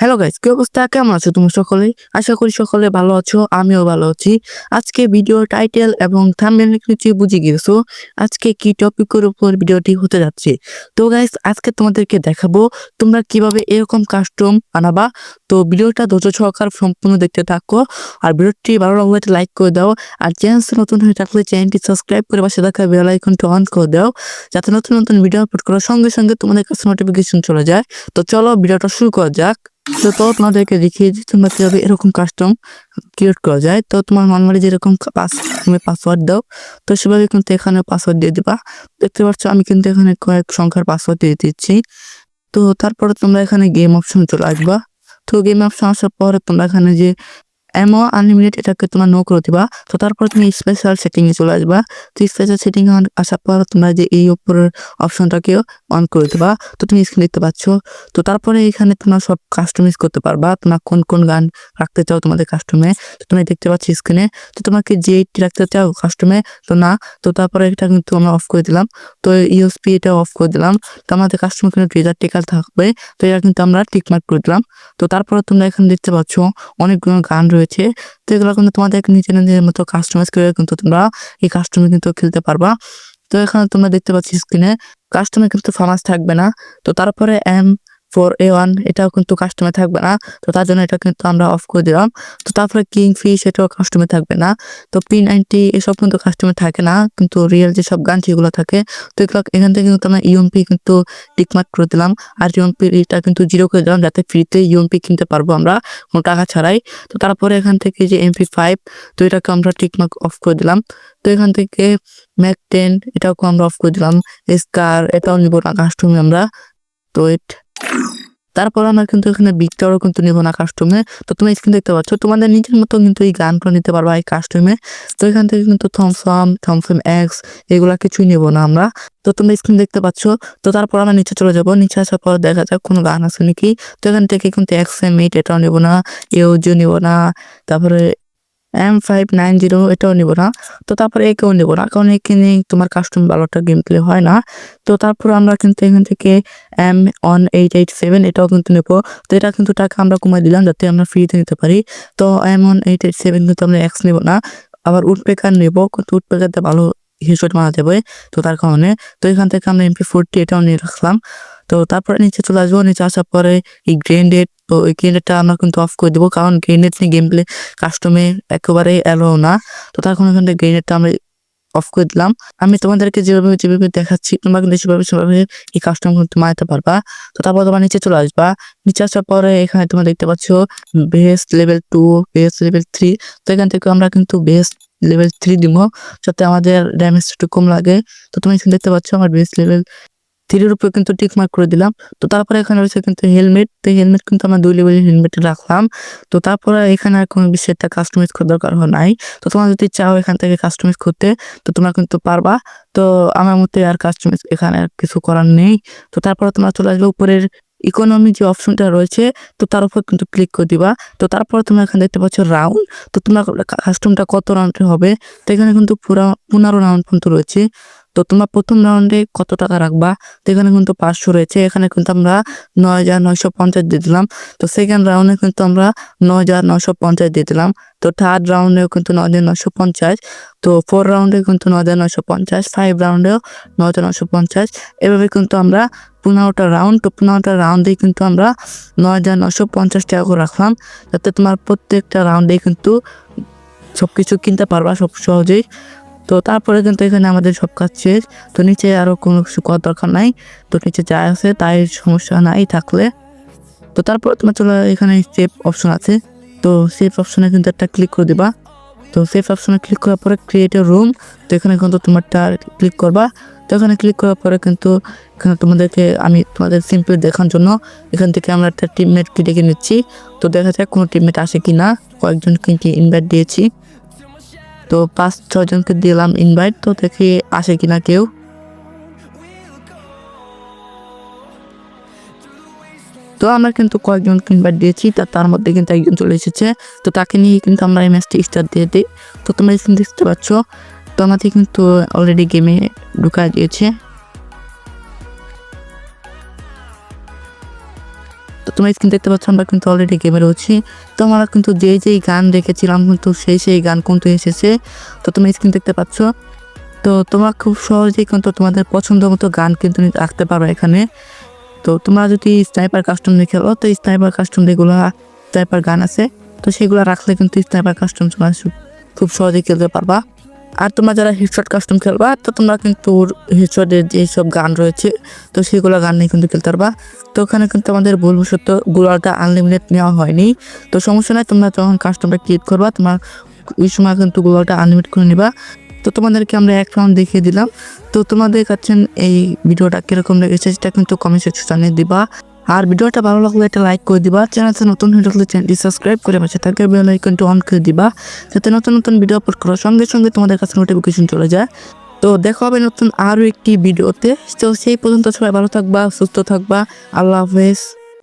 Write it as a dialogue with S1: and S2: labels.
S1: Hello guys, কি অবস্থা? কেমন আছো তুমি সকলে? আশা করি সকলে ভালো আছো, আমিও ভালো আছি। আজকে ভিডিও টাইটেল এবং থাম্বনেল নিচে বুঝে গিয়েছো আজকে কি টপিকের উপর ভিডিওটি হতে যাচ্ছে। তো গাইস, আজকে তোমাদেরকে দেখাবো তোমরা কিভাবে এরকম কাস্টম বানাবা। তো ভিডিওটা ধৈর্য সহকারে সম্পূর্ণ দেখতে থাকো। আর ভিডিওটি ভালো লাগলে একটা লাইক করে দাও। আর চ্যানেল নতুন হয়ে থাকলে চ্যানেলটি সাবস্ক্রাইব করে পাশে থাকা বেল আইকনটি অন করে দাও, যাতে নতুন নতুন ভিডিও আপলোড করার সঙ্গে সঙ্গে তোমাদের কাছে নোটিফিকেশন চলে যায়। তো চলো ভিডিওটা শুরু করা যাক। তো তোমাদেরকে দেখিয়ে দিই তোমরা কিভাবে এরকম কাস্টম ক্রিয়েট করা যায়। তো তোমার নর্মালি যেরকম তুমি পাসওয়ার্ড দাও, তো সেভাবে কিন্তু এখানে পাসওয়ার্ড দিয়ে দিবা। দেখতে পাচ্ছ আমি কিন্তু এখানে কয়েক সংখ্যার পাসওয়ার্ড দিয়ে দিচ্ছি। তো তারপরে তোমরা এখানে গেম অপশন চলে আসবা। তো গেম অপশন আসার পরে তোমরা এখানে যে এমো আনলিমিটেড এটাকে তোমার নো করে দিবা। তো তারপর তুমি স্পেশাল সেটিং এ চলে আসবা। তো স্পেশাল সেটিং আসার পর তোমরা যে এই উপরের অপশনটাকেও অন করে দিবা। তো তুমি স্ক্রিন দেখতে পাচ্ছ। তো তারপরে এখানে তোমরা সব কাস্টমাইজ করতে পারবা, তোমরা কোন কোন গান রাখতে চাও তোমাদের কাস্টমে। তো তুমি দেখতে পাচ্ছ স্ক্রিনে। তো তোমাকে যেটি রাখতে চাও কাস্টমে, তো না। তো তারপরে এটা কিন্তু আমরা অফ করে দিলাম। তো ইউএসপি এটা অফ করে দিলাম। তো আমাদের কাস্টমার কিন্তু ট্রেজার টিকাল থাকবে। তো এটা কিন্তু আমরা টিক মার্ক করে দিলাম। তো তারপরে তোমরা এখানে দেখতে পাচ্ছ অনেকগুলো গান রয়েছে। তো এগুলো কিন্তু তোমাদের নিজের নিজের মতো কাস্টমাইজ করে কিন্তু তোমরা এই কাস্টমে কিন্তু খেলতে পারবা। তো এখানে তোমরা দেখতে পাচ্ছ স্ক্রিনে কাস্টমে কিন্তু ফার্মাস থাকবে না। তো তারপরে M4A1 এটাও কিন্তু কাস্টমে থাকবে না। তো তার জন্য এটা কিন্তু আমরা অফ করে দিলাম। তো তারপরে কিংফিশ এটাও কাস্টমে থাকবে না। তো P90 এসব কিন্তু কাস্টমে থাকে না, কিন্তু রিয়েল যেসব গান সেগুলো থাকে। তো এগুলো এখান থেকে কিন্তু আমরা ইউএমপি কিন্তু টিকমার্ক করে দিলাম। আর ইউএমপি এটা কিন্তু 0 করে দিলাম, যাতে ফ্রিতে ইউএমপি কিনতে পারবো আমরা কোনো টাকা ছাড়াই। তো তারপরে এখান থেকে যে MP5, তো এটাকে আমরা টিকমার্ক অফ করে দিলাম। তো এখান থেকে ম্যাক 10 এটাকে আমরা অফ করে দিলাম। স্কার এটাও নিব না কাস্টমে আমরা। তো তারপর আমরা কিন্তু এখানে ভিক্টরও কিন্তু নিব না কাস্টমে। তো তুমি স্ক্রিন দেখতে পাচ্ছ, তোমাদের নিজের মতো কিন্তু এই গানগুলো নিতে পারবা এই কাস্টমে। তো এখান থেকে কিন্তু থমসম এক্স এগুলা কিছুই নিব না আমরা। তো তোমরা স্ক্রিন দেখতে পাচ্ছ। তো তারপর আমরা নিচে চলে যাব। নিচে আসার পর দেখা যাক কোনো গান আছে নাকি। তো এখান থেকে কিন্তু XM8 এটাও নিব না, ইউজিও নিব না, তারপরে M590 এটাও নিব না। তো তারপরে একেও নিব না, কারণ একে নিয়ে তোমার কাস্টম ভালোটা গেম প্লে হয় না। তো তারপর আমরা কিন্তু এখান থেকে M1887 এটাও কিন্তু নেব। তো এটা কিন্তু টাকা আমরা কমাই দিলাম যাতে আমরা ফ্রিতে নিতে পারি। তো M1887 কিন্তু আমরা এক্স নেব না। আবার উডপেকার নেব, কিন্তু উডপেকারটা ভালো হিসেবে মারা যাবে। তো তার কারণে তো এখান থেকে আমরা MP40 এটাও নিয়ে রাখলাম। তো তারপরে নিচে চলে আসবো। নিচে আসার পরে এই গ্রেনেড, তো এই গ্রেনেডটা আমরা কিন্তু অফ করে দেবো, কারণ গ্রেনেড নিয়ে গেম প্লে কাস্টমে একেবারেই অ্যালো না। তো তার কারণে এখান থেকে গ্রেনেডটা আমরা অফ করে দিলাম। আমি তোমাদেরকে যেভাবে যেভাবে দেখাচ্ছি তোমরা কিন্তু সেভাবে এই কাস্টম কিন্তু মারতে পারবা। তো তারপর তোমার নিচে চলে আসবা। নিচে আসার পরে এখানে তোমরা দেখতে পাচ্ছ বেস্ট লেভেল 2, বেস্ট লেভেল 3। তো এখান থেকে আমরা কিন্তু বেস্ট লেভেল 3 দিব, যাতে আমাদের ড্যামেজ একটু কম লাগে। তো তুমি এখানে দেখতে পাচ্ছ আমার বেস্ট লেভেল 3 উপরে কিন্তু টিক মার্ক করে দিলাম। তো তারপরে এখানে রয়েছে কিন্তু হেলমেট। তো হেলমেট কিন্তু আমরা 2 লেভেলের হেলমেট রাখলাম। তো তারপরে এখানে আর কোনো বেশি একটা কাস্টমাইজ করার দরকার নাই। তো তোমরা যদি চাও এখান থেকে কাস্টমাইজ করতে, তো তোমরা কিন্তু পারবা। তো আমার মতে আর কাস্টমাইজ এখানে আর কিছু করার নেই। তো তারপরে তোমরা চলে আসবে উপরের ইকোনমি যে অপশনটা রয়েছে, তো তার উপর কিন্তু ক্লিক করে দিবা। তো তারপর তোমরা এখানে দেখতে পাচ্ছ রাউন্ড। তো তোমরা কাস্টমটা কত রাউন্ডে হবে, তো এখানে কিন্তু পুরো 15 রাউন্ড পর্যন্ত রয়েছে। তো তোমরা প্রথম রাউন্ডে কত টাকা রাখবা, তো এখানে কিন্তু 500 রয়েছে। এখানে কিন্তু আমরা 9,950 দিয়ে দিলাম। তো সেকেন্ড রাউন্ডে কিন্তু আমরা 9,950 দিয়ে দিলাম। তো থার্ড রাউন্ডেও কিন্তু 9,950। তো 4 রাউন্ডে কিন্তু 9,950, 5 রাউন্ডেও 9,950। এভাবে কিন্তু আমরা 15টা রাউন্ড, তো 15টা রাউন্ডেই কিন্তু আমরা 9,950 টাকা করে রাখলাম, যাতে তোমার প্রত্যেকটা রাউন্ডেই কিন্তু সবকিছু কিনতে পারবা সব সহজেই। তো তারপরে কিন্তু এখানে আমাদের সব কাজ শেষ। তো নিচে আরো কোনো কিছু করার দরকার নাই। তো নিচে যা আছে তাই সমস্যা নাই থাকলে। তো তারপর তোমার চলে এখানে সেভ অপশন আছে। তো সেভ অপশনে কিন্তু একটা ক্লিক করে দিবা। তো সেভ অপশনে ক্লিক করার পরে ক্রিয়েট এ রুম, তো এখানে কিন্তু তোমারটা ক্লিক করবা। তো এখানে ক্লিক করার পরে কিন্তু এখানে আমি তোমাদের সিম্পল দেখার জন্য এখান থেকে আমরা একটা টিমমেটকে ডেকে নিচ্ছি। তো দেখা যাক কোনো টিমমেট আসে কিনা। কয়েকজনকে ইনভাইট দিয়েছি। তো 5-6 জনকে দিলাম ইনভাইট, তো দেখি আসে কিনা কেউ। তো আমরা কিন্তু কয়েকজনকে ইনভাইট দিয়েছি, তার মধ্যে কিন্তু একজন চলে এসেছে। তো তাকে নিয়ে কিন্তু আমরা এই ম্যাচটি স্টার্ট দিয়ে দিই। তো তোমরা এখানে দেখতে পাচ্ছ তো আমাদের কিন্তু অলরেডি গেমে ঢুকা দিয়েছে। তো তোমরা স্ক্রিন দেখতে পাচ্ছ আমরা কিন্তু অলরেডি গেমে রয়েছি। তো আমরা কিন্তু যেই গান রেখেছিলাম কিন্তু সেই গান কিন্তু এসেছে। তো তোমরা স্ক্রিন দেখতে পাচ্ছ। তো তোমরা খুব সহজেই কিন্তু তোমাদের পছন্দ মতো গান কিন্তু রাখতে পারো এখানে। তো তোমরা যদি স্নাইপার কাস্টম দিয়ে খেলো তো স্নাইপার কাস্টম যেগুলো স্নাইপার গান আছে তো সেগুলো রাখলে কিন্তু স্নাইপার কাস্টম তোমরা খুব সহজেই খেলতে পারবা। আর তোমরা যারা হেডশট কাস্টম খেলবা তো তোমরা কিন্তু হেডশটের যেসব গান রয়েছে তো সেগুলো গান নিয়ে কিন্তু খেলতে পারবা। তো ওখানে কিন্তু আমাদের ভুলবশত গুলালটা আনলিমিটেড নেওয়া হয়নি। তো সমস্যা নাই, তোমরা যখন কাস্টমটা ক্রিয়েট করবা তোমার ওই সময় কিন্তু গুলালটা আনলিমিটেড করে নিবা। তো তোমাদেরকে আমরা এক রাউন্ড দেখিয়ে দিলাম। তো তোমাদের কাছে এই ভিডিওটা কীরকম লেগেছে সেটা কিন্তু কমেন্ট সেকশনে দিবা। আর ভিডিওটা ভালো লাগলে একটা লাইক করে দিবা। চ্যানেলটা নতুন হয়ে থাকলে চ্যানেলটি সাবস্ক্রাইব করে পাশে থাকা বেল আইকনটি অন করে দিবা, যাতে নতুন নতুন ভিডিও আপলোড করার সঙ্গে সঙ্গে তোমাদের কাছে নোটিফিকেশন চলে যায়। তো দেখা হবে নতুন আরও একটি ভিডিওতে। তো সেই পর্যন্ত সবাই ভালো থাকবা, সুস্থ থাকবা। আল্লাহ হাফেজ।